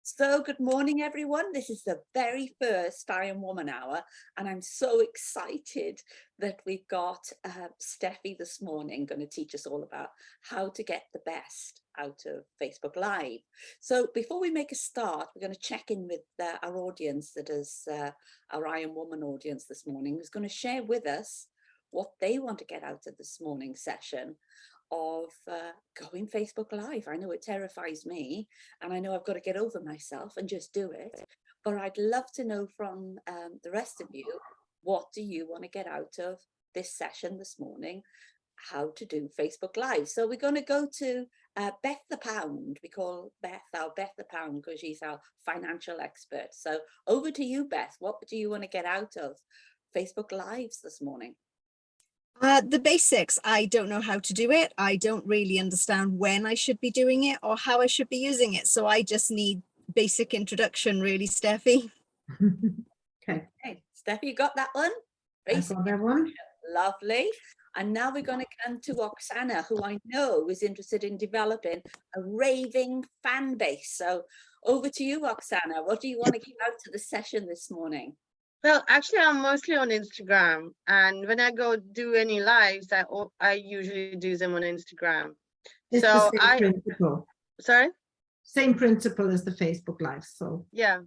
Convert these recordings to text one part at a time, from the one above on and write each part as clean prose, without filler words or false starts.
So good morning, everyone. This is the very first I Am Woman Hour, and I'm so excited that we've got Steffi this morning going to teach us all about how to get the best out of Facebook Live. So before we make a start, we're going to check in with our audience, that is our I Am Woman audience this morning, who's going to share with us what they want to get out of this morning's session of going Facebook Live. I know it terrifies me, and I know I've got to get over myself and just do it. But I'd love to know from the rest of you, what do you want to get out of this session this morning? How to do Facebook Live. So we're going to go to Beth the Pound. We call Beth our Beth the Pound because she's our financial expert. So over to you, Beth. What do you want to get out of Facebook Lives this morning? The basics. I don't know how to do it. I don't really understand when I should be doing it or how I should be using it. So I just need basic introduction, really, Steffi. Okay. Hey, Steffi, you got that one? Basic. I got that one. Lovely. And now we're going to come to Oksana, who I know is interested in developing a raving fan base. So over to you, Oksana. What do you want to give out to the session this morning? Well, actually, I'm mostly on Instagram, and when I go do any lives, I usually do them on Instagram. It's so the same principle. Sorry? Same principle as the Facebook Live. So Yeah.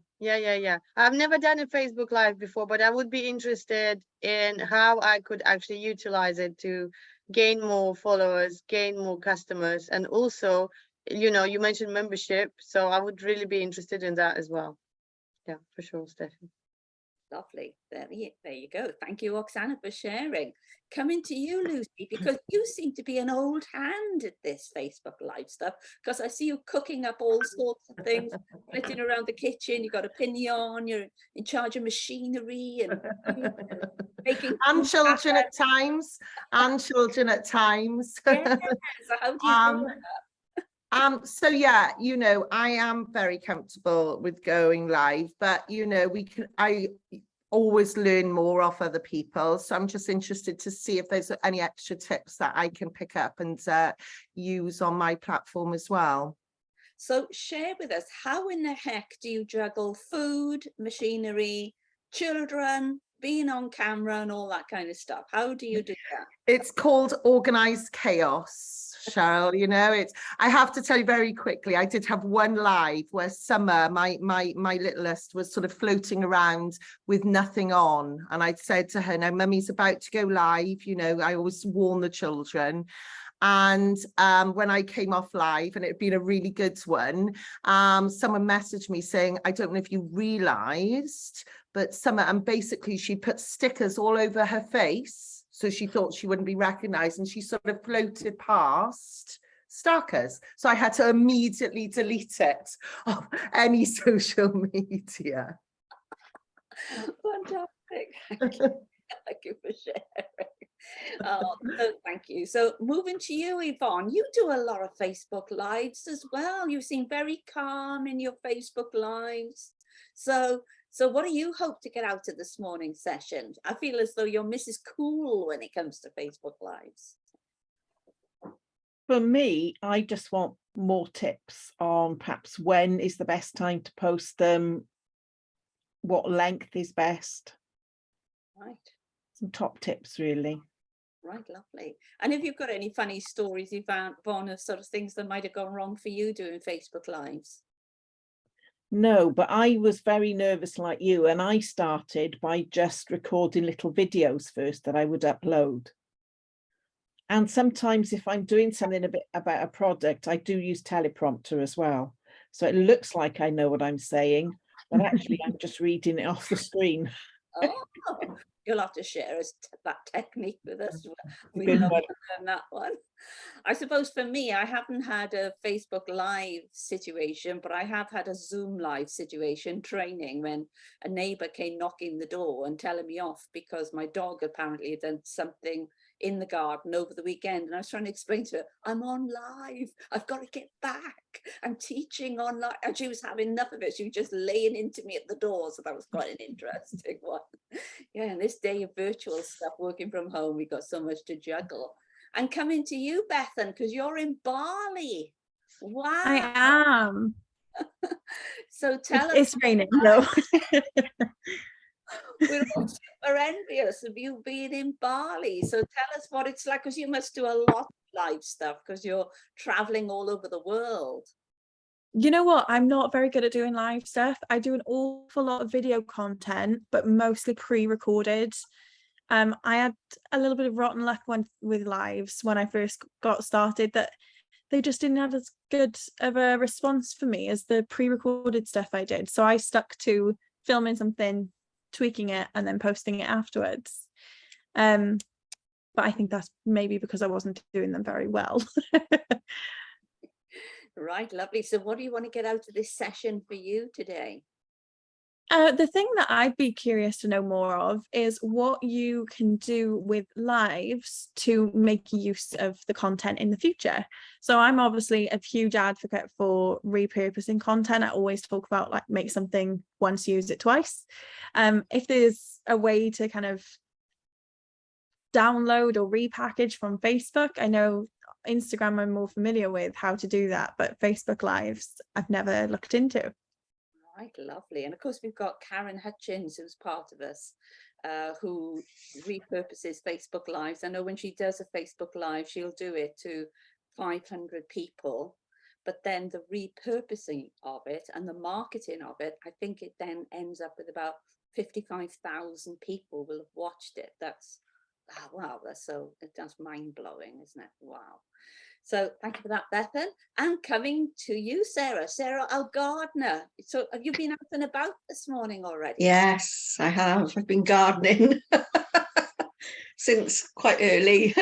I've never done a Facebook Live before, but I would be interested in how I could actually utilize it to gain more followers, gain more customers, and also, you know, you mentioned membership, so I would really be interested in that as well. Yeah, for sure, Stephanie. Lovely. There you go. Thank you, Oksana, for sharing. Coming to you, Lucy, because you seem to be an old hand at this Facebook Live stuff, because I see you cooking up all sorts of things, flitting around the kitchen. You've got a pinion, you're in charge of machinery and making and children at times. Yes, so how do you do that? So yeah, you know, I am very comfortable with going live, but you know, I always learn more off other people. So I'm just interested to see if there's any extra tips that I can pick up and use on my platform as well. So share with us, how in the heck do you juggle food, machinery, children, being on camera and all that kind of stuff? How do you do that? It's called organized chaos, Cheryl. You know, I have to tell you very quickly, I did have one live where Summer, my littlest, was sort of floating around with nothing on. And I said to her, now mummy's about to go live. You know, I always warn the children. And when I came off live, and it had been a really good one, someone messaged me saying, I don't know if you realized, but Summer, and basically she put stickers all over her face, so she thought she wouldn't be recognized, and she sort of floated past stalkers. So I had to immediately delete it off any social media. Fantastic. Thank you for sharing. So thank you. So moving to you, Yvonne, you do a lot of Facebook Lives as well. You seem very calm in your Facebook Lives. So what do you hope to get out of this morning's session? I feel as though you're Mrs. Cool when it comes to Facebook Lives. For me, I just want more tips on perhaps when is the best time to post them, what length is best. Right. Some top tips, really. Right, lovely. And if you've got any funny stories you found, Yvonne, of sort of things that might have gone wrong for you doing Facebook Lives? No, but I was very nervous like you, and I started by just recording little videos first that I would upload. And sometimes if I'm doing something a bit about a product, I do use teleprompter as well. So it looks like I know what I'm saying, but actually I'm just reading it off the screen. Oh, you'll have to share that technique with us. We Good love one. to learn that one. I suppose for me, I haven't had a Facebook Live situation, but I have had a Zoom Live situation training when a neighbor came knocking the door and telling me off because my dog apparently had done something in the garden over the weekend, and I was trying to explain to her, I'm on live, I've got to get back, I'm teaching online, and she was having enough of it. She was just laying into me at the door, so that was quite an interesting one. Yeah, in this day of virtual stuff, working from home, we've got so much to juggle. And coming to you, Bethan, because you're in Bali. Wow. I am. So tell us, It's raining, though. we're all super envious of you being in Bali. So tell us what it's like, because you must do a lot of live stuff because you're traveling all over the world. You know what? I'm not very good at doing live stuff. I do an awful lot of video content, but mostly pre-recorded. I had a little bit of rotten luck with lives when I first got started, that they just didn't have as good of a response for me as the pre-recorded stuff I did. So I stuck to filming something, tweaking it, and then posting it afterwards. But I think that's maybe because I wasn't doing them very well. Right, lovely. So what do you want to get out of this session for you today? The thing that I'd be curious to know more of is what you can do with lives to make use of the content in the future. So I'm obviously a huge advocate for repurposing content. I always talk about like make something once, use it twice. If there's a way to kind of download or repackage from Facebook, I know Instagram I'm more familiar with how to do that, but Facebook Lives I've never looked into. Right, lovely. And of course, we've got Karen Hutchins, who's part of us, who repurposes Facebook Lives. I know when she does a Facebook Live, she'll do it to 500 people, but then the repurposing of it and the marketing of it, I think it then ends up with about 55,000 people will have watched it. That's, oh, wow, that's mind-blowing, isn't it? Wow. So thank you for that, Bethan. And coming to you, Sarah our gardener. So have you been out and about this morning already? Yes, I have. I've been gardening since quite early.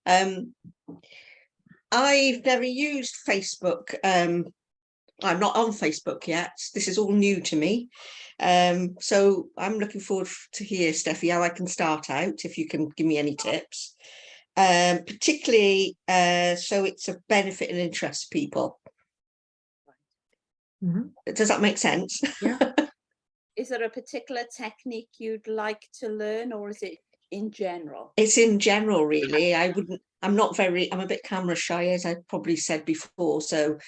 I've never used Facebook. I'm not on Facebook yet. This is all new to me. So I'm looking forward to hear, Steffi, how I can start out, if you can give me any tips. Particularly so it's of benefit and interest to people. Does that make sense? Yeah. Is there a particular technique you'd like to learn, or is it in general? It's in general, really. I'm a bit camera shy, as I probably said before. So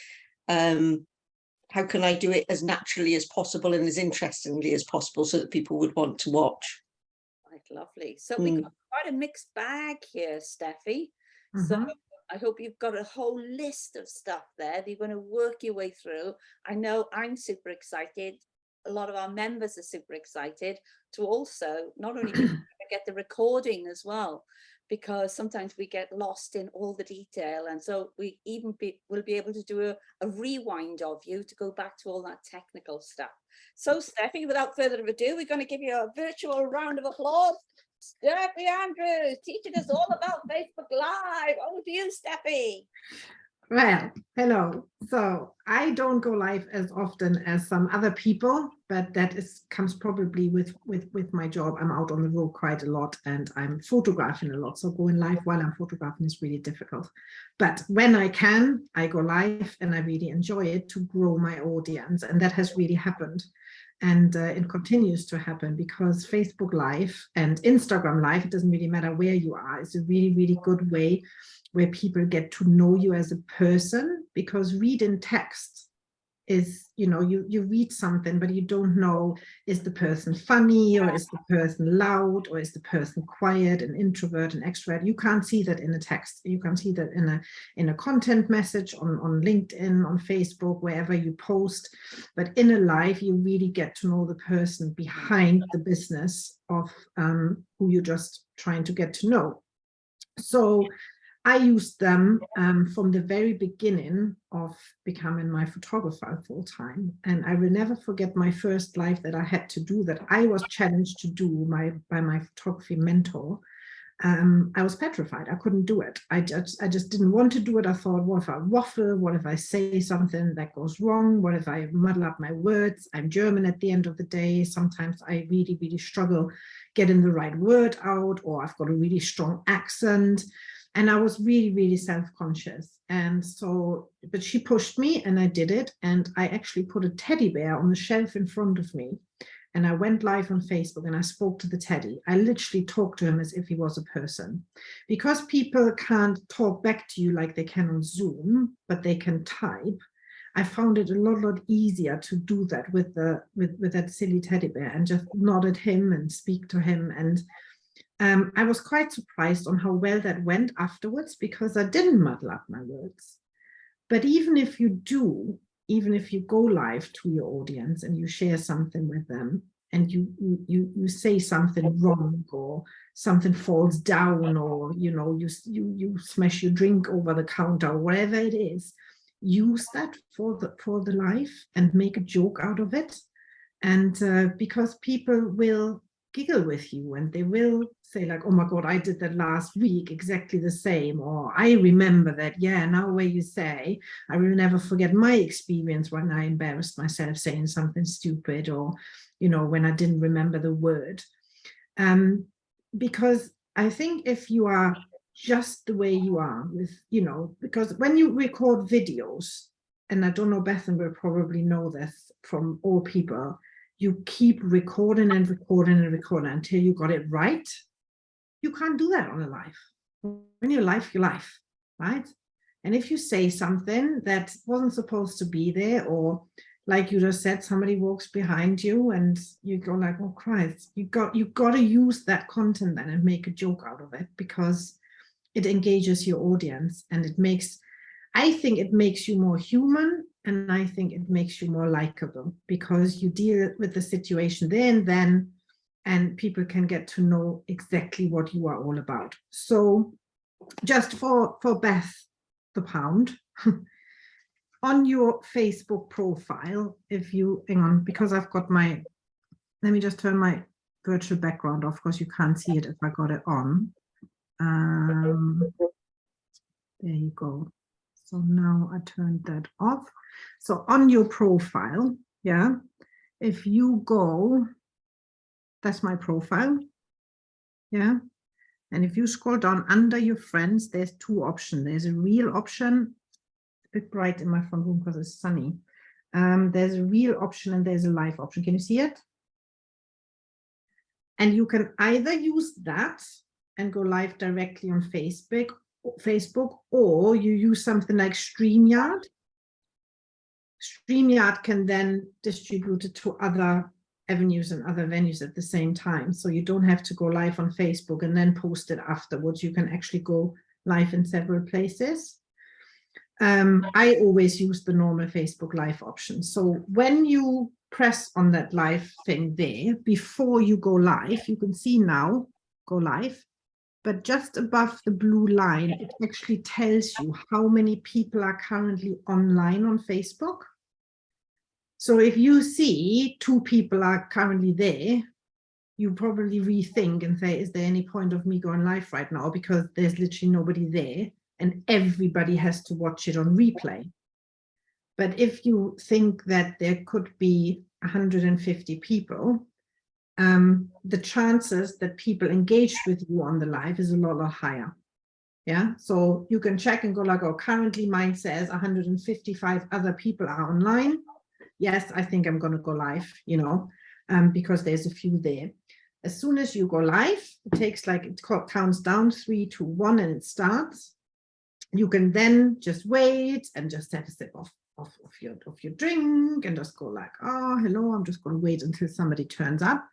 how can I do it as naturally as possible and as interestingly as possible so that people would want to watch? Right, lovely. So we've got quite a mixed bag here, Steffi. So I hope you've got a whole list of stuff there that you're going to work your way through. I know I'm super excited. A lot of our members are super excited to also not only get the recording as well, because sometimes we get lost in all the detail. And so we will be able to do a rewind of you to go back to all that technical stuff. So Steffi, without further ado, we're going to give you a virtual round of applause. Steffi Andrews teaching us all about Facebook Live. Over to you, Steffi. Well, hello. So I don't go live as often as some other people, but that comes probably with my job. I'm out on the road quite a lot and I'm photographing a lot. So going live while I'm photographing is really difficult. But when I can, I go live and I really enjoy it to grow my audience. And that has really happened. And it continues to happen because Facebook Live and Instagram Live, it doesn't really matter where you are, it's a really, really good way where people get to know you as a person, because reading text is, you read something, but you don't know, is the person funny or is the person loud or is the person quiet, an introvert, an extrovert? You can't see that in a text. You can see that in a content message on LinkedIn, on Facebook, wherever you post. But in a live, you really get to know the person behind the business of who you're just trying to get to know. So I used them from the very beginning of becoming my photographer full time. And I will never forget my first live that I had to do, that I was challenged to do by my photography mentor. I was petrified. I couldn't do it. I just didn't want to do it. I thought, what if I waffle? What if I say something that goes wrong? What if I muddle up my words? I'm German at the end of the day. Sometimes I really, really struggle getting the right word out, or I've got a really strong accent. And I was really, really self-conscious. And so, but she pushed me and I did it. And I actually put a teddy bear on the shelf in front of me. And I went live on Facebook and I spoke to the teddy. I literally talked to him as if he was a person. Because people can't talk back to you like they can on Zoom, but they can type. I found it a lot easier to do that with that silly teddy bear and just nod at him and speak to him. And I was quite surprised on how well that went afterwards, because I didn't muddle up my words. But even if you do, even if you go live to your audience and you share something with them, and you say something wrong, or something falls down, or you smash your drink over the counter, or whatever it is, use that for the live and make a joke out of it. And because people will giggle with you, and they will say like, oh my God, I did that last week exactly the same, or I remember that. Yeah, now where you say, I will never forget my experience when I embarrassed myself saying something stupid, or when I didn't remember the word. Because I think if you are just the way you are with, because when you record videos, and I don't know, Bethan will probably know this from all people, you keep recording and recording and recording until you got it right. You can't do that on a live. When you're live, right? And if you say something that wasn't supposed to be there, or like you just said, somebody walks behind you and you go like, oh Christ, you got to use that content then and make a joke out of it, because it engages your audience, and I think it makes you more human, and I think it makes you more likable, because you deal with the situation there and then, and people can get to know exactly what you are all about. So just for Beth the Pound, on your Facebook profile, if you, hang on, because I've got let me just turn my virtual background off, because you can't see it if I got it on. There you go. So now I turned that off. So on your profile, yeah, if you go, that's my profile, yeah. And if you scroll down under your friends, there's two options. There's a real option, a bit bright in my front room because it's sunny. There's a real option and there's a live option. Can you see it? And you can either use that and go live directly on Facebook, or you use something like StreamYard. StreamYard can then distribute it to other avenues and other venues at the same time. So you don't have to go live on Facebook and then post it afterwards. You can actually go live in several places. I always use the normal Facebook live option. So when you press on that live thing there, before you go live, you can see now, go live, but just above the blue line, it actually tells you how many people are currently online on Facebook. So if you see 2 people are currently there, you probably rethink and say, is there any point of me going live right now? Because there's literally nobody there and everybody has to watch it on replay. But if you think that there could be 150 people, the chances that people engage with you on the live is a lot higher. Yeah, so you can check and go like, oh, currently mine says 155 other people are online. Yes, I think I'm going to go live, because there's a few there. As soon as you go live, it takes like, it counts down 3, 2, 1, and it starts. You can then just wait and just have a sip of your drink and just go like, oh, hello, I'm just going to wait until somebody turns up.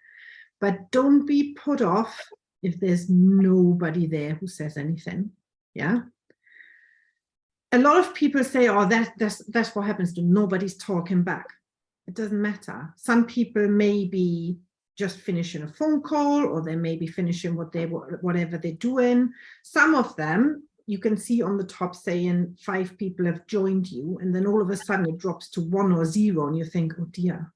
But don't be put off if there's nobody there who says anything. Yeah. A lot of people say, oh, that's what happens to nobody's talking back. It doesn't matter. Some people may be just finishing a phone call, or they may be finishing whatever they're doing. Some of them, you can see on the top saying 5 people have joined you, and then all of a sudden it drops to 1 or 0, and you think, oh dear,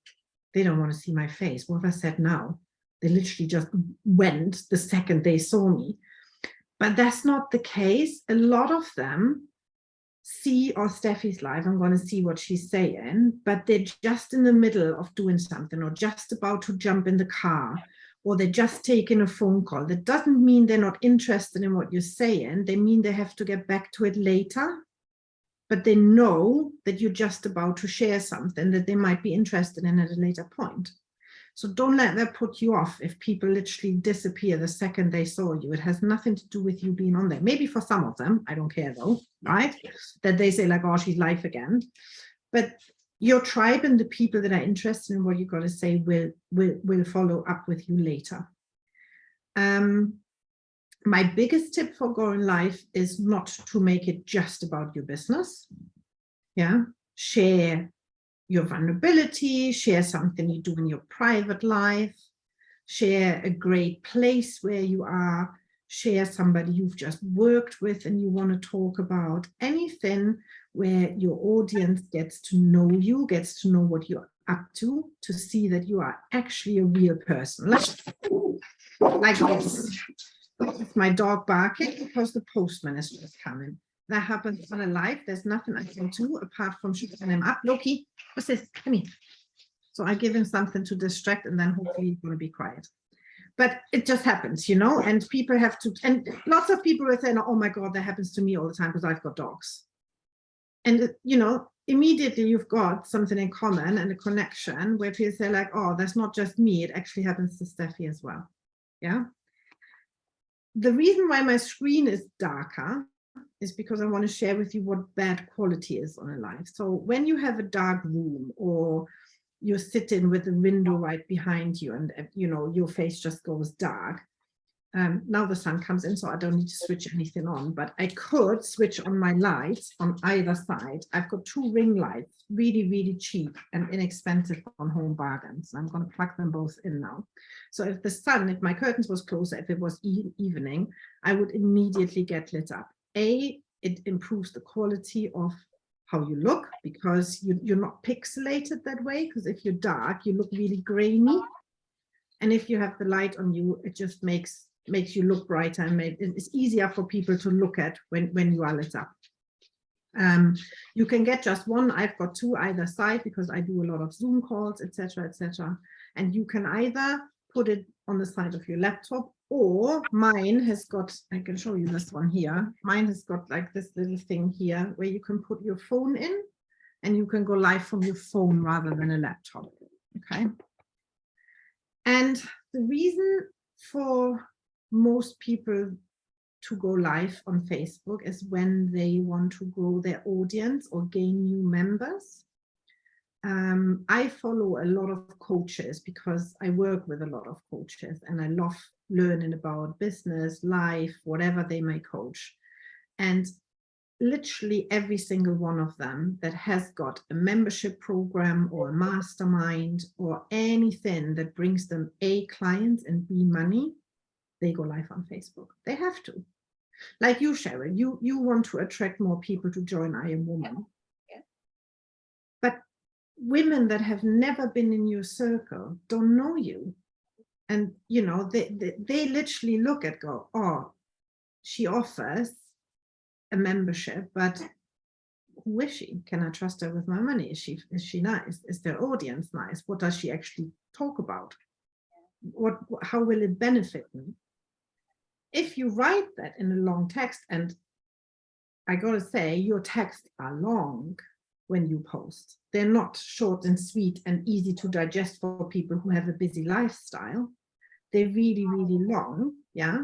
they don't want to see my face. What have I said now? They literally just went the second they saw me. But that's not the case. A lot of them see, oh, Steffi's live, I'm going to see what she's saying, but they're just in the middle of doing something, or just about to jump in the car, or they're just taking a phone call. That doesn't mean they're not interested in what you're saying. They mean they have to get back to it later, but they know that you're just about to share something that they might be interested in at a later point. So don't let that put you off if people literally disappear the second they saw you. It has nothing to do with you being on there. Maybe for some of them, I don't care though, right? That they say like, oh, she's live again. but your tribe and the people that are interested in what you got to say will follow up with you later. My biggest tip for going live is not to make it just about your business. Yeah, share your vulnerability, share something you do in your private life, share a great place where you are, share somebody you've just worked with and you want to talk about, anything where your audience gets to know you, gets to know what you're up to see that you are actually a real person. Like this. It's my dog barking because the postman is just coming. That happens on a live. There's nothing I can do apart from shooting him up. Loki, what's this? Come here. So I give him something to distract and then hopefully he's going to be quiet. But it just happens, you know, and people have to, and lots of people are saying, oh my God, that happens to me all the time because I've got dogs. And, you know, immediately you've got something in common and a connection where people say like, oh, that's not just me. It actually happens to Steffi as well. Yeah. The reason why my screen is darker is because I want to share with you what bad quality is on a live. So when you have a dark room or you're sitting with a window right behind you and you know your face just goes dark, now the sun comes in, so I don't need to switch anything on, but I could switch on my lights on either side. I've got 2 ring lights, really cheap and inexpensive on Home Bargains. I'm going to plug them both in now. So if the sun, if my curtains was closer, if it was evening, I would immediately get lit up. It improves the quality of how you look because you're not pixelated that way, because if you're dark, you look really grainy. And if you have the light on you, it just makes you look brighter and it's easier for people to look at when you are lit up. You can get just one. I've got 2 either side because I do a lot of Zoom calls, etc., etc. And you can either put it on the side of your laptop, or mine has got, I can show you this one here. Mine has got like this little thing here where you can put your phone in and you can go live from your phone rather than a laptop. Okay. And the reason for most people to go live on Facebook is when they want to grow their audience or gain new members. I follow a lot of coaches because I work with a lot of coaches and I love learning about business, life, whatever they may coach. And literally every single one of them that has got a membership program or a mastermind or anything that brings them A, clients and B, money, they go live on Facebook. They have to. Like you, Cheryl, you want to attract more people to join I Am Woman. Yeah. But women that have never been in your circle don't know you. And, you know, they literally look at go, oh, she offers a membership, but who is she? Can I trust her with my money? Is she nice? Is their audience nice? What does she actually talk about? How will it benefit me? If you write that in a long text, and I gotta say, your texts are long when you post. They're not short and sweet and easy to digest for people who have a busy lifestyle. They're really long, yeah?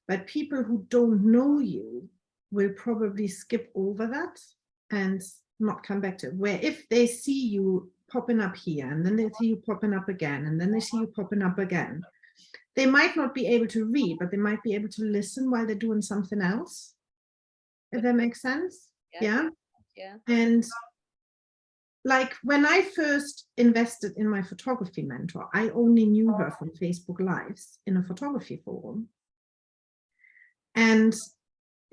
But people who don't know you will probably skip over that and not come back to it. Where if they see you popping up here, and then they see you popping up again, and then they see you popping up again, they might not be able to read, but they might be able to listen while they're doing something else. If that makes sense? Yeah. And like when I first invested in my photography mentor, I only knew her from Facebook Lives in a photography forum. And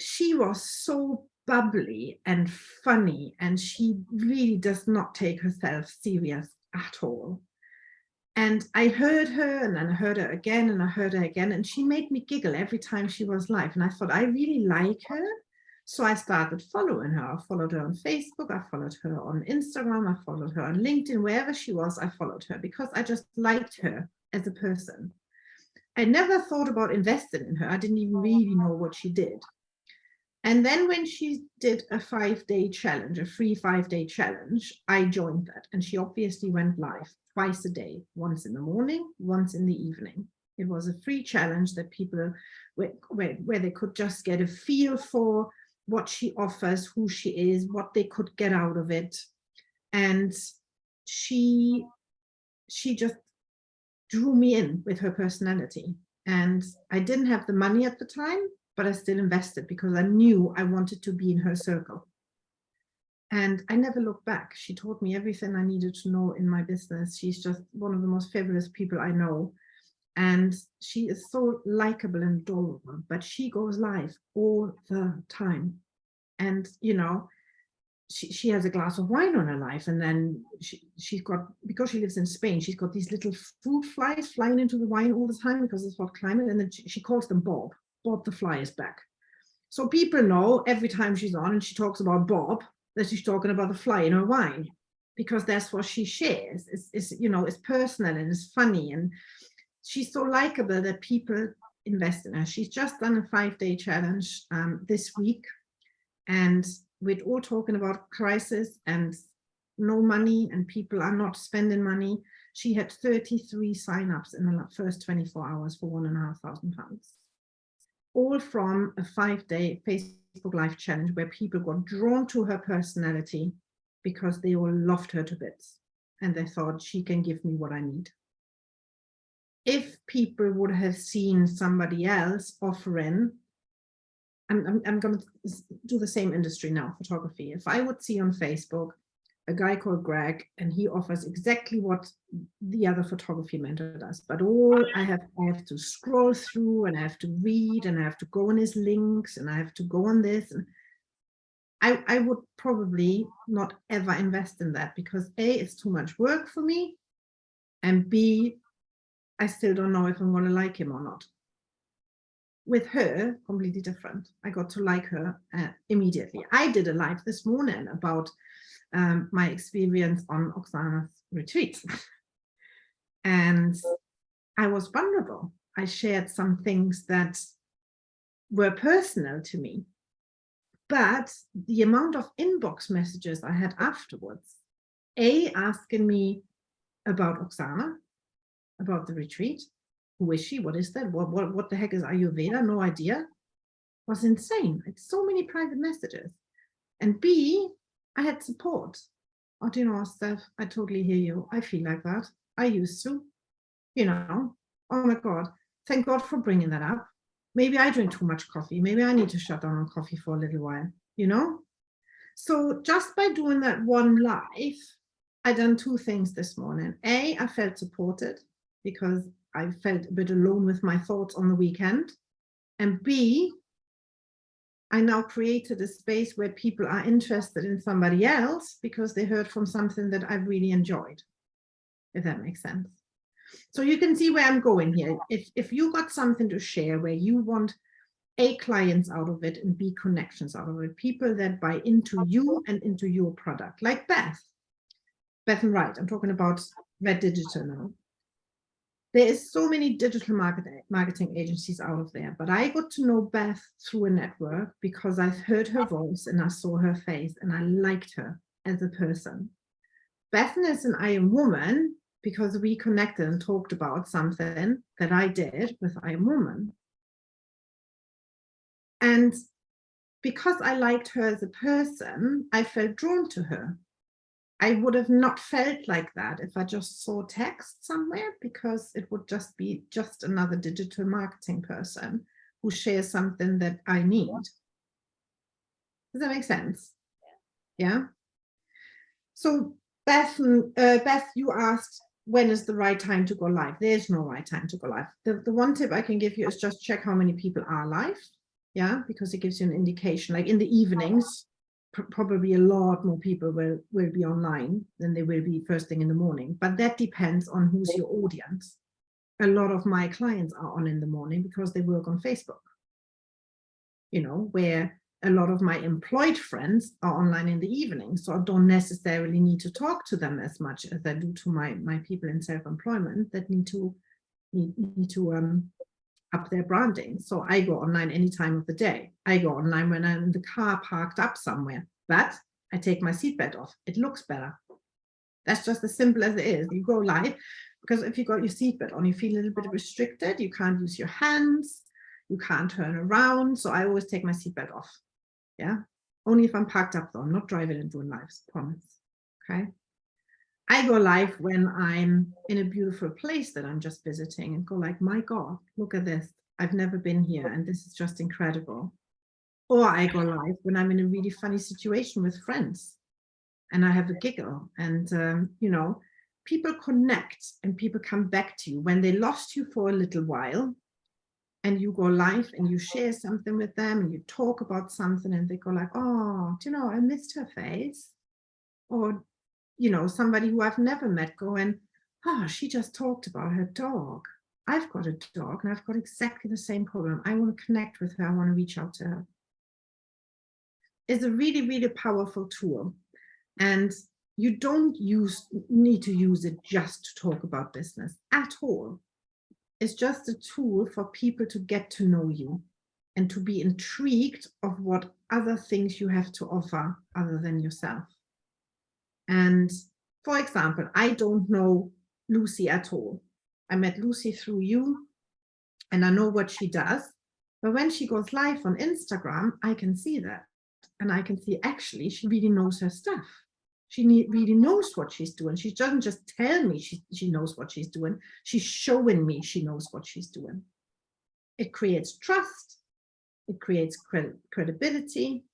she was so bubbly and funny, and she really does not take herself serious at all. And I heard her, and then I heard her again, and I heard her again, and she made me giggle every time she was live. And I thought, I really like her. So I started following her. I followed her on Facebook, I followed her on Instagram, I followed her on LinkedIn, wherever she was, I followed her because I just liked her as a person. I never thought about investing in her. I didn't even really know what she did. And then when she did a 5-day challenge, a free 5-day challenge, I joined that. And she obviously went live twice a day, once in the morning, once in the evening. It was a free challenge that people, where they could just get a feel for what she offers, who she is, what they could get out of it. And she just drew me in with her personality. And I didn't have the money at the time, but I still invested because I knew I wanted to be in her circle. And I never looked back. She taught me everything I needed to know in my business. She's just one of the most fabulous people I know. And she is so likable and adorable, but she goes live all the time. And, you know, she has a glass of wine on her life, and then she's got, because she lives in Spain, she's got these little fruit flies flying into the wine all the time because it's hot climate, and then she calls them Bob. Bob the fly is back. So people know every time she's on and she talks about Bob that she's talking about the fly in her wine, because that's what she shares. It's you know, it's personal and it's funny, and she's so likable that people invest in her. She's just done a 5-day challenge this week, and we're all talking about crisis and no money, and people are not spending money. She had 33 signups in the first 24 hours for £1,500, all from a 5-day Facebook Live challenge where people got drawn to her personality because they all loved her to bits and they thought she can give me what I need. If people would have seen somebody else offering, I'm going to do the same industry now, photography. If I would see on Facebook a guy called Greg and he offers exactly what the other photography mentor does, but all I have to scroll through and I have to read and I have to go on his links and I have to go on this. And I would probably not ever invest in that because A, it's too much work for me, and B, I still don't know if I'm going to like him or not. With her, completely different. I got to like her immediately. I did a live this morning about my experience on Oksana's retreat. And I was vulnerable. I shared some things that were personal to me. But the amount of inbox messages I had afterwards, A, asking me about Oksana, about the retreat. Who is she? What is that? What the heck is Ayurveda? No idea. Was insane. It's so many private messages. And B, I had support. Oh, do you know, Steph, I totally hear you. I feel like that. I used to, you know, oh my God. Thank God for bringing that up. Maybe I drink too much coffee. Maybe I need to shut down on coffee for a little while, you know? So just by doing that one live, I done two things this morning. A, I felt supported because I felt a bit alone with my thoughts on the weekend. And B, I now created a space where people are interested in somebody else because they heard from something that I really enjoyed, if that makes sense. So you can see where I'm going here. If you got something to share where you want A, clients out of it, and B, connections out of it, people that buy into you and into your product, like Beth and Wright, I'm talking about Red Digital now. There is so many digital marketing agencies out of there, but I got to know Beth through a network because I heard her voice and I saw her face and I liked her as a person. Beth is an I Am Woman because we connected and talked about something that I did with I Am Woman. And because I liked her as a person, I felt drawn to her. I would have not felt like that if I just saw text somewhere, because it would just be just another digital marketing person who shares something that I need. Does that make sense? Yeah. So Beth, you asked, when is the right time to go live? There's no right time to go live. The one tip I can give you is just check how many people are live. Yeah, because it gives you an indication. Like in the evenings, probably a lot more people will be online than they will be first thing in the morning. But that depends on who's your audience. A lot of my clients are on in the morning because they work on Facebook. You know, where a lot of my employed friends are online in the evening. So I don't necessarily need to talk to them as much as I do to my people in self-employment that need to up their branding. So I go online any time of the day. I go online when I'm in the car parked up somewhere, but I take my seatbelt off. It looks better. That's just as simple as it is. You go live because if you got your seatbelt on, you feel a little bit restricted. You can't use your hands. You can't turn around. So I always take my seatbelt off. Yeah. Only if I'm parked up though. I'm not driving and doing lives, promise. Okay. I go live when I'm in a beautiful place that I'm just visiting and go like, my God, look at this. I've never been here and this is just incredible. Or I go live when I'm in a really funny situation with friends and I have a giggle and, you know, people connect and people come back to you when they lost you for a little while and you go live and you share something with them and you talk about something and they go like, oh, do you know, I missed her face. Or, you know, somebody who I've never met going, oh, she just talked about her dog. I've got a dog and I've got exactly the same problem. I want to connect with her. I want to reach out to her. It's a really, really powerful tool. And you don't need to use it just to talk about business at all. It's just a tool for people to get to know you and to be intrigued of what other things you have to offer other than yourself. And for example, I don't know Lucy at all. I met Lucy through you and I know what she does. But when she goes live on Instagram, I can see that. And I can see actually she really knows her stuff. She really knows what she's doing. She doesn't just tell me she knows what she's doing. She's showing me she knows what she's doing. It creates trust. It creates credibility.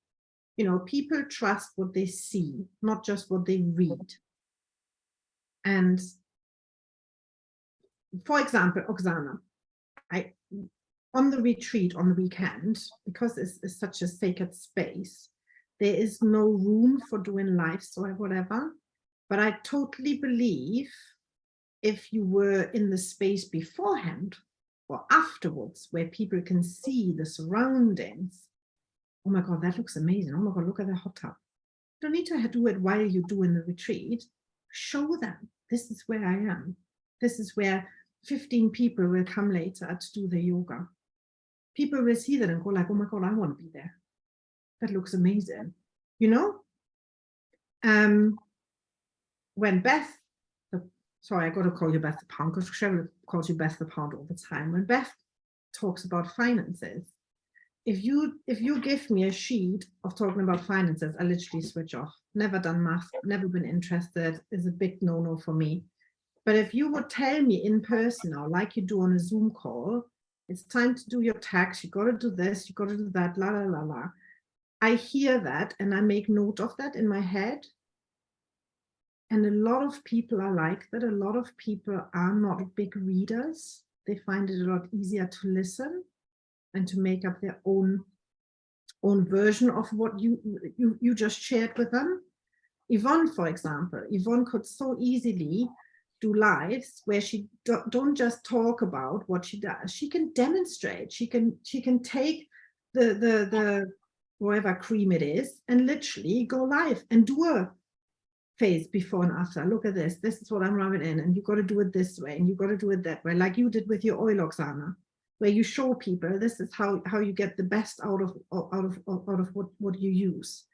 You know, people trust what they see, not just what they read. And for example, Oksana, on the retreat on the weekend, because it's such a sacred space, there is no room for doing lives or whatever. But I totally believe if you were in the space beforehand or afterwards, where people can see the surroundings, oh my God, that looks amazing. Oh my God, look at the hot tub. You don't need to do it while you're doing the retreat. Show them, this is where I am. This is where 15 people will come later to do the yoga. People will see that and go like, oh my God, I want to be there. That looks amazing. You know, when Beth, sorry, I got to call you Beth the Pound because Cheryl calls you Beth the Pound all the time. When Beth talks about finances, if you give me a sheet of talking about finances, I literally switch off. Never done math, never been interested, is a big no-no for me. But if you would tell me in person or like you do on a Zoom call, it's time to do your tax, you got to do this, you got to do that, la, la, la, la. I hear that and I make note of that in my head. And a lot of people are like that. A lot of people are not big readers. They find it a lot easier to listen and to make up their own version of what you just shared with them. Yvonne, for example, Yvonne could so easily do lives where she don't just talk about what she does. She can demonstrate. She can take the whatever cream it is and literally go live and do a phase before and after. Look at this. This is what I'm rubbing in, and you got to do it this way, and you got to do it that way, like you did with your oil, Oksana, where you show people this is how you get the best out of what you use.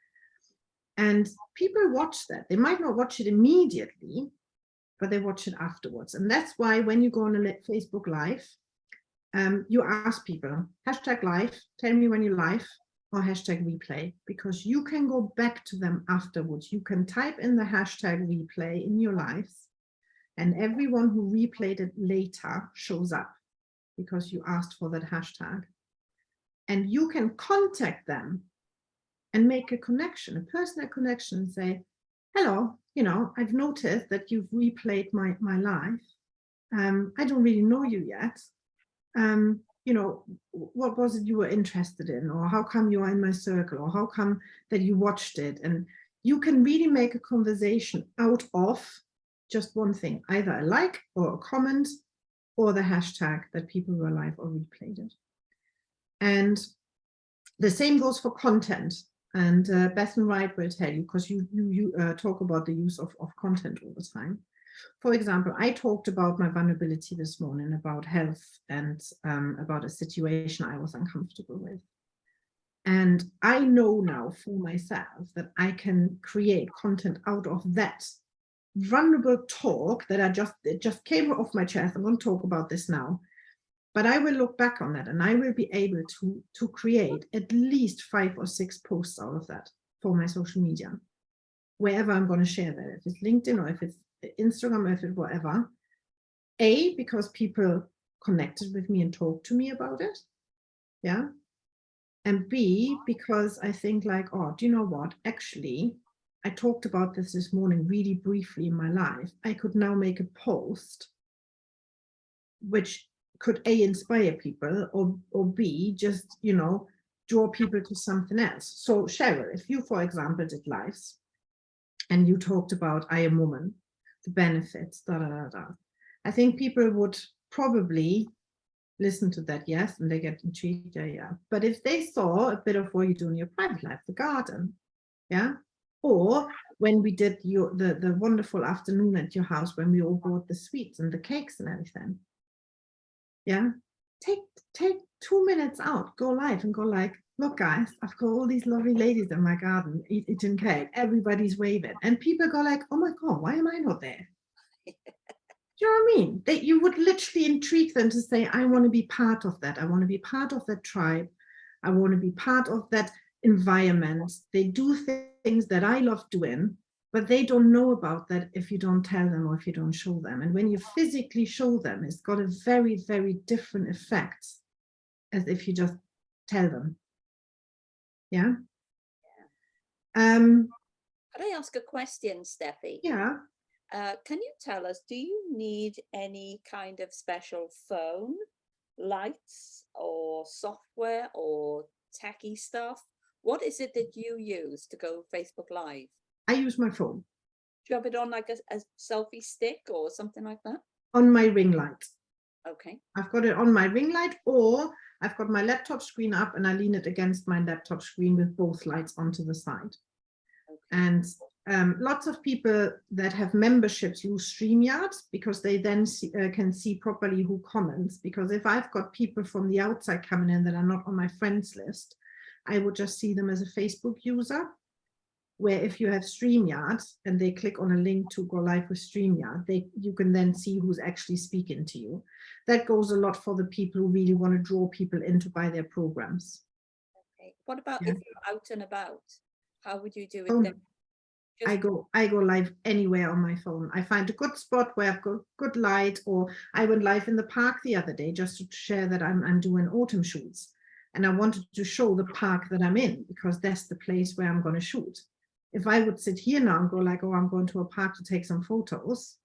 And people watch that. They might not watch it immediately, but they watch it afterwards. And that's why when you go on a Facebook Live, you ask people, #live, tell me when you live, or #replay, because you can go back to them afterwards. You can type in the #replay in your lives, and everyone who replayed it later shows up because you asked for that hashtag. And you can contact them and make a connection, a personal connection, and say, hello, you know, I've noticed that you've replayed my live. I don't really know you yet. You know, what was it you were interested in, or how come you are in my circle, or how come that you watched it? And you can really make a conversation out of just one thing, either a like or a comment or the hashtag that people were live or replayed it. And the same goes for content. And Beth and Wright will tell you, because you talk about the use of content all the time. For example, I talked about my vulnerability this morning, about health and about a situation I was uncomfortable with. And I know now for myself that I can create content out of that vulnerable talk that it just came off my chest. I won't talk about this now, but I will look back on that and I will be able to create at least 5 or 6 posts out of that for my social media, wherever I'm going to share that, if it's LinkedIn or if it's Instagram, if it whatever. A, because people connected with me and talked to me about it. Yeah. And B, because I think like, oh, do you know what? Actually, I talked about this morning really briefly in my life. I could now make a post which could A, inspire people, or B, just, you know, draw people to something else. So Cheryl, if you, for example, did lives and you talked about I Am Woman, the benefits, I think people would probably listen to that, yes, and they get intrigued, yeah. But if they saw a bit of what you do in your private life, the garden, yeah, or when we did the wonderful afternoon at your house when we all bought the sweets and the cakes and everything, yeah, take 2 minutes out, go live and go like, look guys, I've got all these lovely ladies in my garden eating cake, everybody's waving, and people go like, oh my god, why am I not there? Do you know what I mean? That you would literally intrigue them to say, I want to be part of that. I want to be part of that tribe. I want to be part of that environment. They do things that I love doing, but they don't know about that if you don't tell them or if you don't show them. And when you physically show them, it's got a very, very different effect as if you just tell them. Yeah. Could I ask a question, Steffi? Yeah. Can you tell us, do you need any kind of special phone, lights or software or techie stuff? What is it that you use to go Facebook Live? I use my phone. Do you have it on like a selfie stick or something like that? On my ring light. Okay. I've got it on my ring light, or I've got my laptop screen up and I lean it against my laptop screen with both lights onto the side. Okay. And lots of people that have memberships use StreamYard because they then can see properly who comments. Because if I've got people from the outside coming in that are not on my friends list, I would just see them as a Facebook user. Where if you have StreamYard and they click on a link to go live with StreamYard, you can then see who's actually speaking to you. That goes a lot for the people who really want to draw people in to buy their programs. Okay. What about if you're out and about? How would you do it then? I go live anywhere on my phone. I find a good spot where I've got good light, or I went live in the park the other day just to share that I'm doing autumn shoots. And I wanted to show the park that I'm in because that's the place where I'm going to shoot. If I would sit here now and go like, oh, I'm going to a park to take some photos,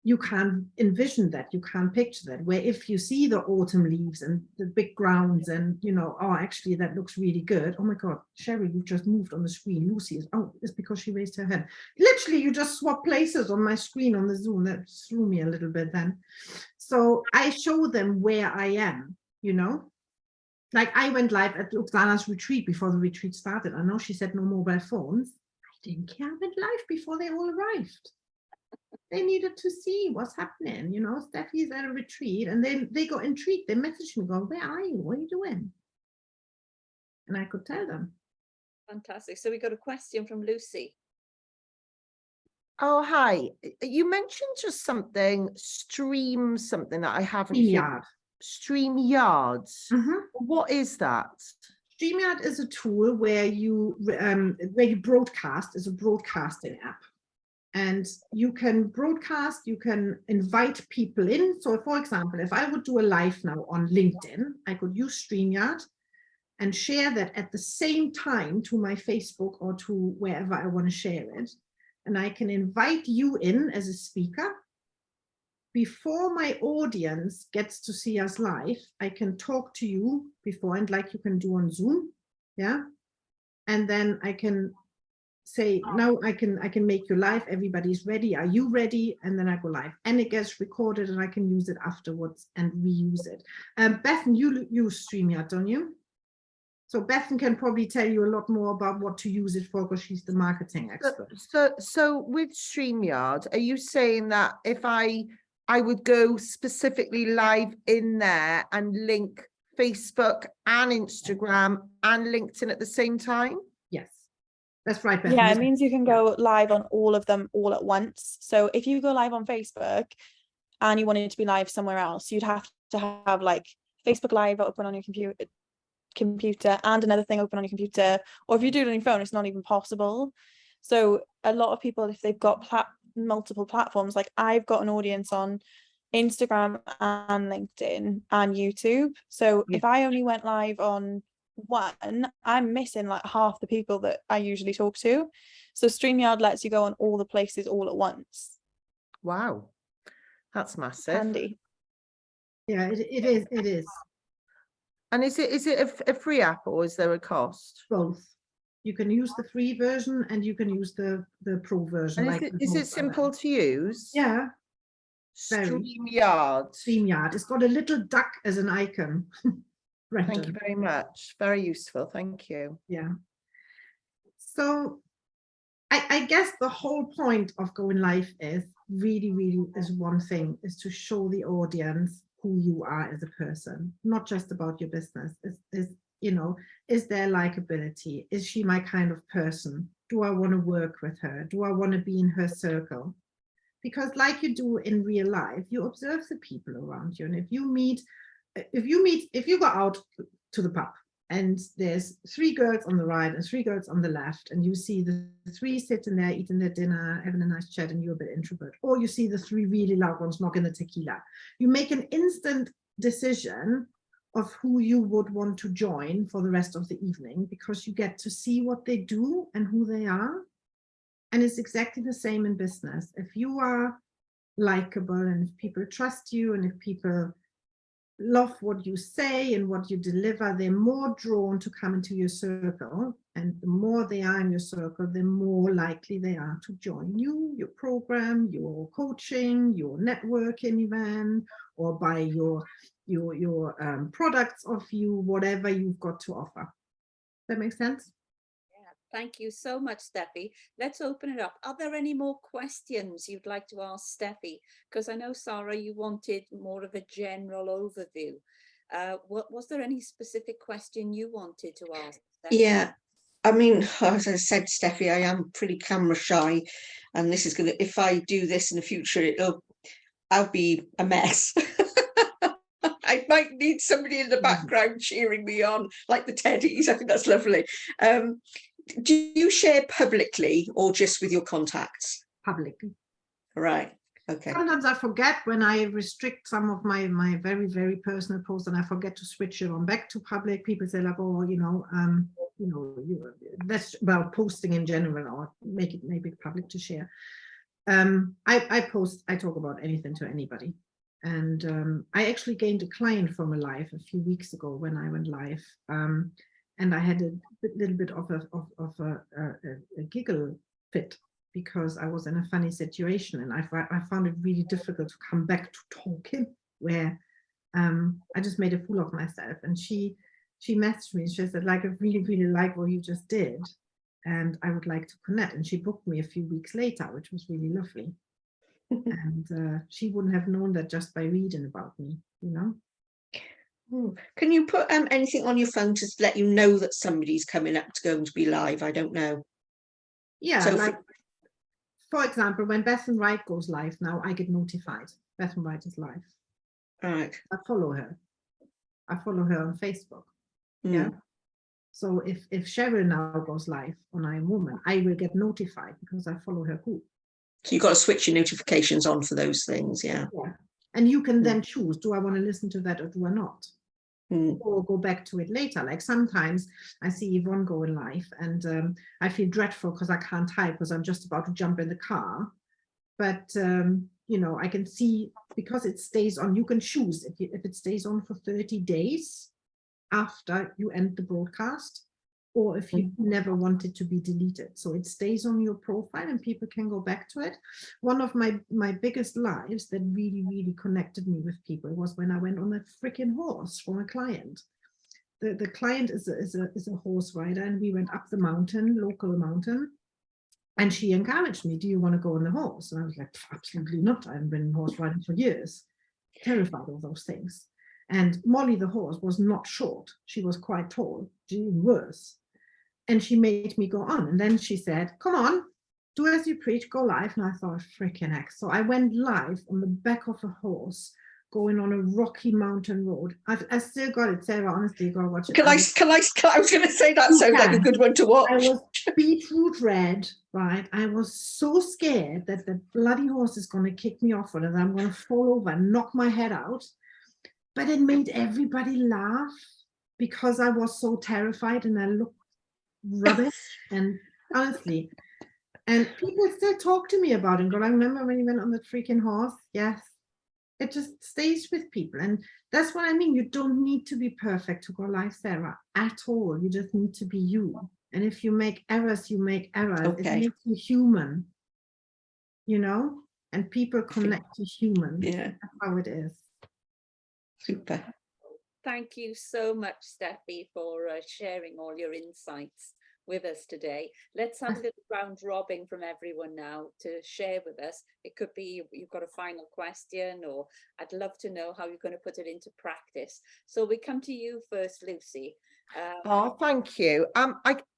you can't envision that, you can't picture that. Where if you see the autumn leaves and the big grounds and, you know, oh, actually that looks really good. Oh my God, Sherry, you've just moved on the screen. Lucy is, oh, it's because she raised her hand. Literally, you just swap places on my screen on the Zoom. That threw me a little bit then. So I show them where I am, you know. Like I went live at Oksana's retreat before the retreat started. I know she said no mobile phones. I didn't care. I went live before they all arrived. They needed to see what's happening. You know, Steffi's at a retreat and they got intrigued. They messaged me going, where are you? What are you doing? And I could tell them. Fantastic. So we got a question from Lucy. Oh, hi. You mentioned just something, something that I haven't StreamYard. StreamYard. What is that? StreamYard is a tool where you broadcast, is a broadcasting app. And you can broadcast, you can invite people in. So for example, if I would do a live now on LinkedIn, I could use StreamYard and share that at the same time to my Facebook or to wherever I want to share it. And I can invite you in as a speaker. Before my audience gets to see us live, I can talk to you before, and like you can do on Zoom, yeah? And then I can say, now I can make you live, everybody's ready, are you ready? And then I go live and it gets recorded and I can use it afterwards and reuse it. Bethan, you use StreamYard, don't you? So Bethan can probably tell you a lot more about what to use it for because she's the marketing expert. So with StreamYard, are you saying that if I would go specifically live in there and link Facebook and Instagram and LinkedIn at the same time? Yes. That's right, Beth. Yeah, it means you can go live on all of them all at once. So if you go live on Facebook and you wanted to be live somewhere else, you'd have to have like Facebook Live open on your computer and another thing open on your computer. Or if you do it on your phone, it's not even possible. So a lot of people, if they've got multiple platforms. Like I've got an audience on Instagram and LinkedIn and YouTube. So Yeah. if I only went live on one, I'm missing like half the people that I usually talk to. So StreamYard lets you go on all the places all at once. Wow, that's massive. Handy. Yeah, it is And is it a free app or is there a cost? both. You can use the free version and you can use the pro version. And like is it most simple other. to use? Yeah, very. StreamYard. StreamYard. It's got a little duck as an icon. Thank you very much. Very useful. Thank you. Yeah. So I guess the whole point of going live is really is one thing, is to show the audience who you are as a person, not just about your business. Is there likability? Is she my kind of person? Do I want to work with her? Do I want to be in her circle? Because like you do in real life, you observe the people around you. And if you go out to the pub and there's 3 girls on the right and 3 girls on the left, and you see the 3 sitting there eating their dinner, having a nice chat, and you're a bit introvert, or you see the 3 really loud ones knocking the tequila, you make an instant decision of who you would want to join for the rest of the evening, because you get to see what they do and who they are. And it's exactly the same in business. If you are likable and if people trust you and if people love what you say and what you deliver, they're more drawn to come into your circle. And the more they are in your circle, the more likely they are to join you, your program, your coaching, your networking event, or buy your products of you, whatever you've got to offer. That makes sense? Thank you so much, Steffi. Let's open it up. Are there any more questions you'd like to ask Steffi? Because I know, Sarah, you wanted more of a general overview. Was there any specific question you wanted to ask Steffi? Yeah, I mean, as I said, Steffi, I am pretty camera shy, and this is gonna, if I do this in the future, I'll be a mess. I might need somebody in the background cheering me on, like the teddies. I think that's lovely. Do you share publicly or just with your contacts? Publicly. Right. Okay. Sometimes I forget when I restrict some of my very, very personal posts, and I forget to switch it on back to public. People say like, oh, that's, well, posting in general, or make it public to share. I talk about anything to anybody. And I actually gained a client from a live a few weeks ago when I went live. And I had a little bit of a giggle fit, because I was in a funny situation, and I found it really difficult to come back to talking, where I just made a fool of myself. And she messaged me. She said, like, I really like what you just did, and I would like to connect. And she booked me a few weeks later, which was really lovely. And she wouldn't have known that just by reading about me, you know. Can you put anything on your phone to let you know that somebody's coming up to going to be live? I don't know. Yeah, so like, for example, when Beth and Wright goes live now, I get notified. Beth and Wright is live. Right. I follow her on Facebook. Yeah. So if Cheryl now goes live on I Am Woman, I will get notified because I follow her group. So you've got to switch your notifications on for those things. Yeah. And you can then choose, do I want to listen to that or do I not? Mm. Or go back to it later. Like sometimes I see Yvonne going live and I feel dreadful because I can't type because I'm just about to jump in the car. But, you know, I can see, because it stays on, you can choose if it stays on for 30 days after you end the broadcast, or if you never want it to be deleted. So it stays on your profile and people can go back to it. One of my biggest lives that really connected me with people was when I went on a freaking horse from a client. The client is a horse rider, and we went up the mountain, local mountain, and she encouraged me, do you want to go on the horse? And I was like, absolutely not. I've been horse riding for years, terrified of those things. And Molly the horse was not short. She was quite tall, even worse. And she made me go on. And then she said, come on, do as you preach, go live. And I thought, freaking heck. So I went live on the back of a horse, going on a rocky mountain road. I still got it, Sarah. Honestly, you gotta watch it. I was going to say that You sounds like a can. good one to watch. I was beetroot red, right? I was so scared that the bloody horse is going to kick me off and I'm going to fall over and knock my head out. But it made everybody laugh because I was so terrified and I looked rubbish. And honestly, and people still talk to me about it. But I remember when you went on the freaking horse. Yes, it just stays with people. And that's what I mean. You don't need to be perfect to go live, Sarah, at all. You just need to be you. And if you make errors, you make errors. Okay. It makes you human, you know? And people connect to human. Yeah. That's how it is. Super. Thank you so much, Steffi, for sharing all your insights with us today. Let's have a little round robin from everyone now to share with us. It could be you've got a final question, or I'd love to know how you're going to put it into practice. So we come to you first, Lucy. Oh, thank you.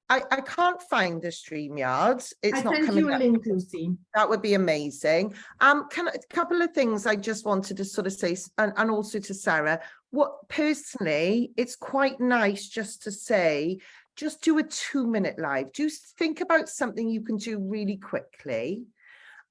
I can't find the StreamYard. It's not sent coming you a up. link, Lucy. That would be amazing. A couple of things I just wanted to sort of say, and also to Sarah, what personally, it's quite nice just to say, just do a 2-minute live. Do think about something you can do really quickly.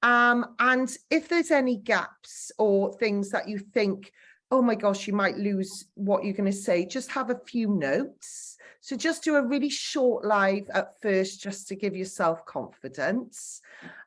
And if there's any gaps or things that you think, oh my gosh, you might lose what you're going to say, just have a few notes. So just do a really short live at first, just to give yourself confidence.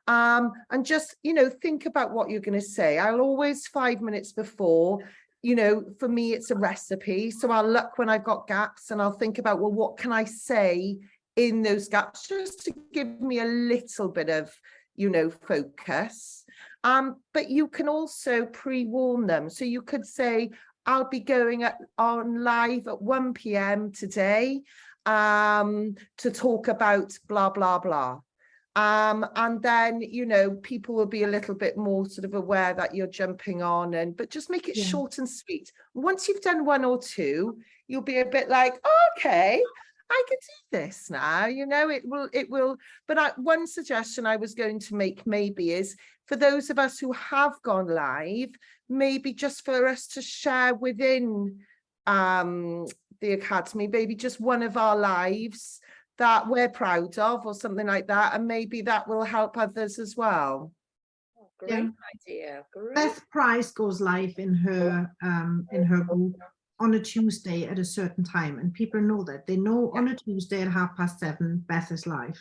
And just, you know, think about what you're going to say. I'll always 5 minutes before, you know, for me, it's a recipe. So I'll look when I've got gaps and I'll think about, well, what can I say in those gaps, just to give me a little bit of, you know, focus. But you can also pre-warn them. So you could say, I'll be going on live at 1 p.m. today to talk about blah, blah, blah. And then, you know, people will be a little bit more sort of aware that you're jumping on, but just make it short and sweet. Once you've done 1 or 2, you'll be a bit like, oh, okay, I can do this now, you know, it will. But one suggestion I was going to make maybe is for those of us who have gone live, maybe just for us to share within the Academy, maybe just one of our lives that we're proud of or something like that. And maybe that will help others as well. Oh, great idea. Great. Beth Price goes live in her group on a Tuesday at a certain time, and people know that. They know on a Tuesday at 7:30 Beth is live,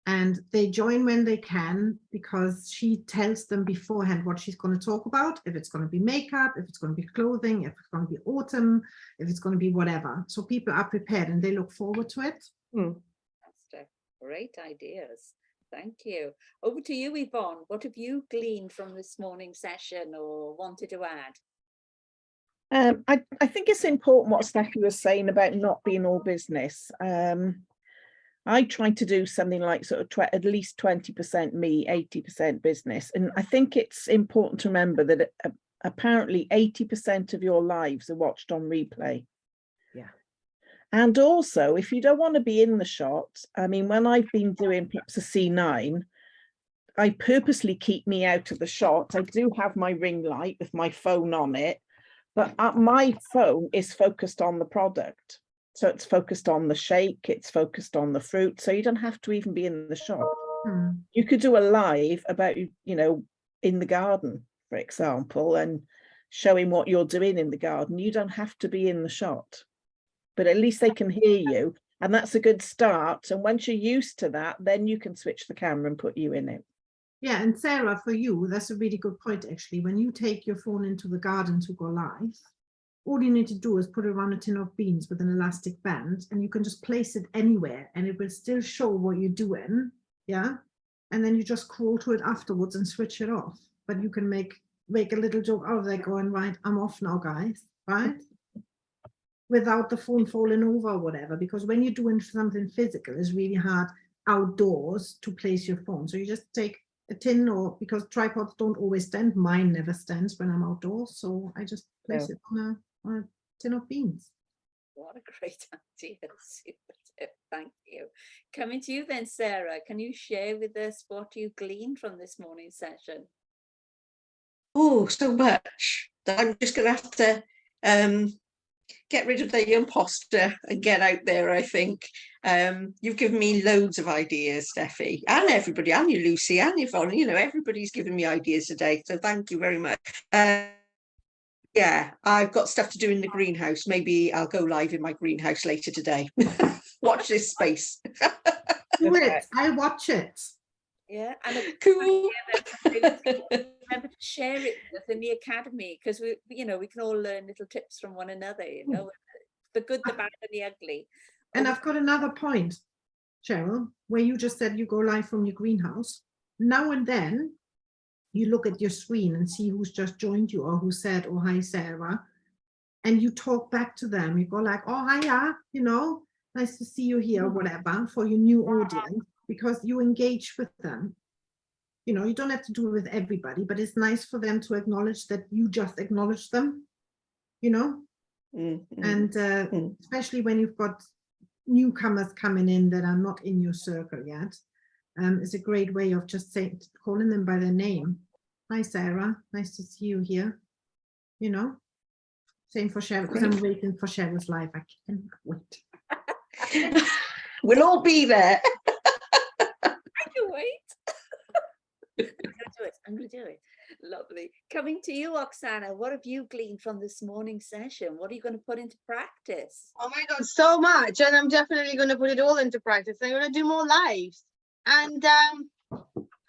and they join when they can, because she tells them beforehand what she's going to talk about, if it's going to be makeup, if it's going to be clothing, if it's going to be autumn, if it's going to be whatever. So people are prepared and they look forward to it. Fantastic. Great ideas. Thank you. Over to you, Yvonne. What have you gleaned from this morning's session or wanted to add? I think it's important what Steffi was saying about not being all business. I try to do something like sort of at least 20% me, 80% business. And I think it's important to remember that apparently 80% of your lives are watched on replay. Yeah. And also, if you don't want to be in the shot, I mean, when I've been doing perhaps a C9, I purposely keep me out of the shot. I do have my ring light with my phone on it, but my phone is focused on the product. So it's focused on the shake, it's focused on the fruit. So you don't have to even be in the shop. You could do a live about, you know, in the garden, for example, and showing what you're doing in the garden. You don't have to be in the shot, but at least they can hear you. And that's a good start. And once you're used to that, then you can switch the camera and put you in it. Yeah, and Sarah, for you, that's a really good point, actually. When you take your phone into the garden to go live, all you need to do is put it around a tin of beans with an elastic band, and you can just place it anywhere and it will still show what you're doing. Yeah. And then you just scroll to it afterwards and switch it off. But you can make a little joke out of that, going, right, I'm off now, guys, right? Without the phone falling over or whatever, because when you're doing something physical, it's really hard outdoors to place your phone. So you just take a tin, or because tripods don't always stand, mine never stands when I'm outdoors, so I just place it on a tin of beans. What a great idea. Super tip. Thank you. Coming to you then, Sarah, can you share with us what you gleaned from this morning's session? Oh, so much. that I'm just going to have to get rid of the imposter and get out there, I think. You've given me loads of ideas, Steffi, and everybody, and you, Lucy, and Yvonne, you know, everybody's given me ideas today. So thank you very much. Yeah, I've got stuff to do in the greenhouse. Maybe I'll go live in my greenhouse later today. Watch this space. Do it. I watch it. Yeah, and Cool. remember to share it with us in the academy, because we, you know, we can all learn little tips from one another, you know, the good, the bad, and the ugly. And I've got another point, Cheryl, where you just said you go live from your greenhouse. Now and then you look at your screen and see who's just joined you or who said, oh, hi, Sarah. And you talk back to them. You go like, oh, hiya, you know, nice to see you here, whatever, for your new audience, because you engage with them. You know, you don't have to do it with everybody, but it's nice for them to acknowledge that you just acknowledge them, you know? And especially when you've got newcomers coming in that are not in your circle yet, it's a great way of just calling them by their name. Hi, Sarah, nice to see you here. You know, same for Cheryl, because I'm waiting for Cheryl's live. I can't wait. We'll all be there. I can wait. I'm gonna do it. Lovely. Coming to you, Oksana, what have you gleaned from this morning's session? What are you going to put into practice? Oh my God, so much. And I'm definitely going to put it all into practice. I'm going to do more lives. And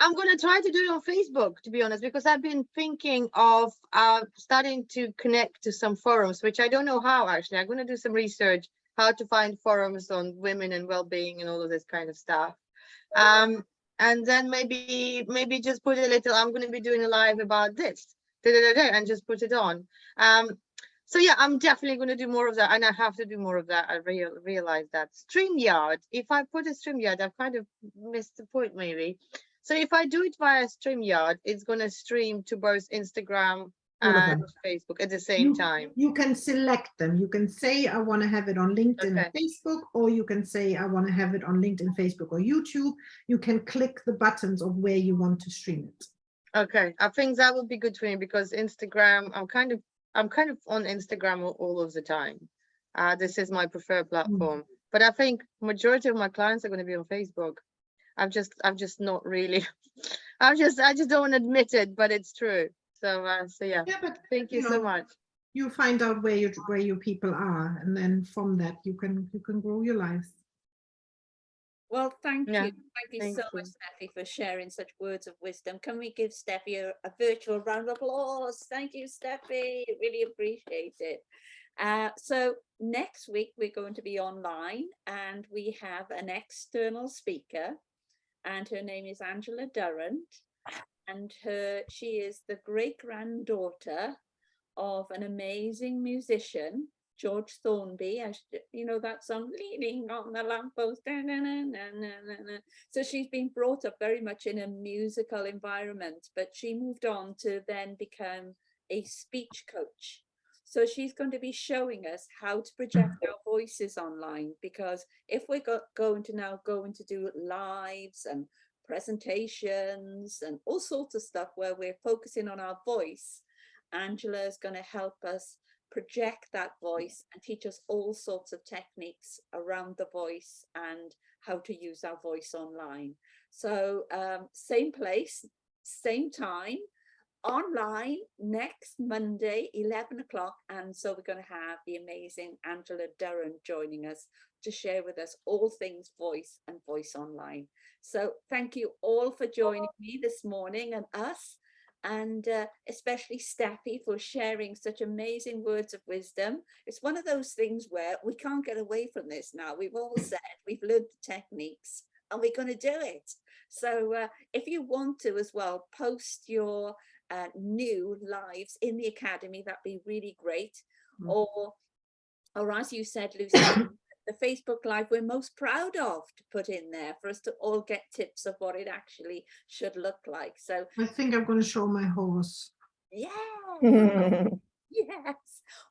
I'm going to try to do it on Facebook, to be honest, because I've been thinking of starting to connect to some forums, which I don't know how, actually. I'm going to do some research, how to find forums on women and well-being and all of this kind of stuff. And then maybe just put a little, I'm going to be doing a live about this, and just put it on. So yeah, I'm definitely going to do more of that, and I have to do more of that. I realize that. StreamYard, if I put a StreamYard, I've kind of missed the point maybe. So if I do it via StreamYard, it's going to stream to both Instagram and Facebook at the same time. You can select them. You can say, I want to have it on LinkedIn and Facebook, or you can say, I want to have it on LinkedIn, Facebook, or YouTube. You can click the buttons of where you want to stream it. Okay, I think that would be good for me, because Instagram, I'm kind of on Instagram all of the time. This is my preferred platform, but I think majority of my clients are going to be on Facebook. I'm just not really. I just don't want to admit it, but it's true. So yeah. Yeah, but thank you so much. You find out where your people are, and then from that you can grow your lives. Well, thank you. Thank you so much, Steffi, for sharing such words of wisdom. Can we give Steffi a virtual round of applause? Thank you, Steffi. Really appreciate it. So next week we're going to be online, and we have an external speaker, and her name is Angela Durrant, and she is the great-granddaughter of an amazing musician, George Thornby. You know that song, Leaning on the Lamppost. So she's been brought up very much in a musical environment, but she moved on to then become a speech coach. So she's going to be showing us how to project our voices online, because if we're going to do lives and presentations and all sorts of stuff where we're focusing on our voice, Angela is going to help us project that voice and teach us all sorts of techniques around the voice and how to use our voice online. So same place, same time, online next Monday, 11 o'clock. And so we're going to have the amazing Angela Durrant joining us to share with us all things voice and voice online. So thank you all for joining me this morning, and us, and especially Steffi for sharing such amazing words of wisdom. It's one of those things where we can't get away from this now. We've all said we've learned the techniques and we're going to do it. So if you want to as well, post your new lives in the academy, that'd be really great. Or as you said, Lucy, the Facebook Live we're most proud of to put in there for us to all get tips of what it actually should look like. So I think I'm going to show my horse. Yeah. Yes.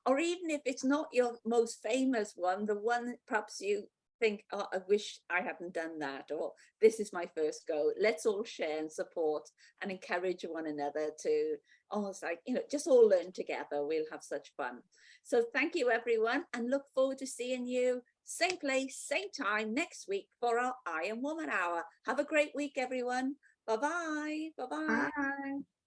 Or even if it's not your most famous one, the one perhaps you think, oh, I wish I hadn't done that, or this is my first go. Let's all share and support and encourage one another to almost like, you know, just all learn together. We'll have such fun. So thank you, everyone, and look forward to seeing you same place, same time next week for our I Am Woman Hour. Have a great week, everyone. Bye-bye. Bye-bye. Bye.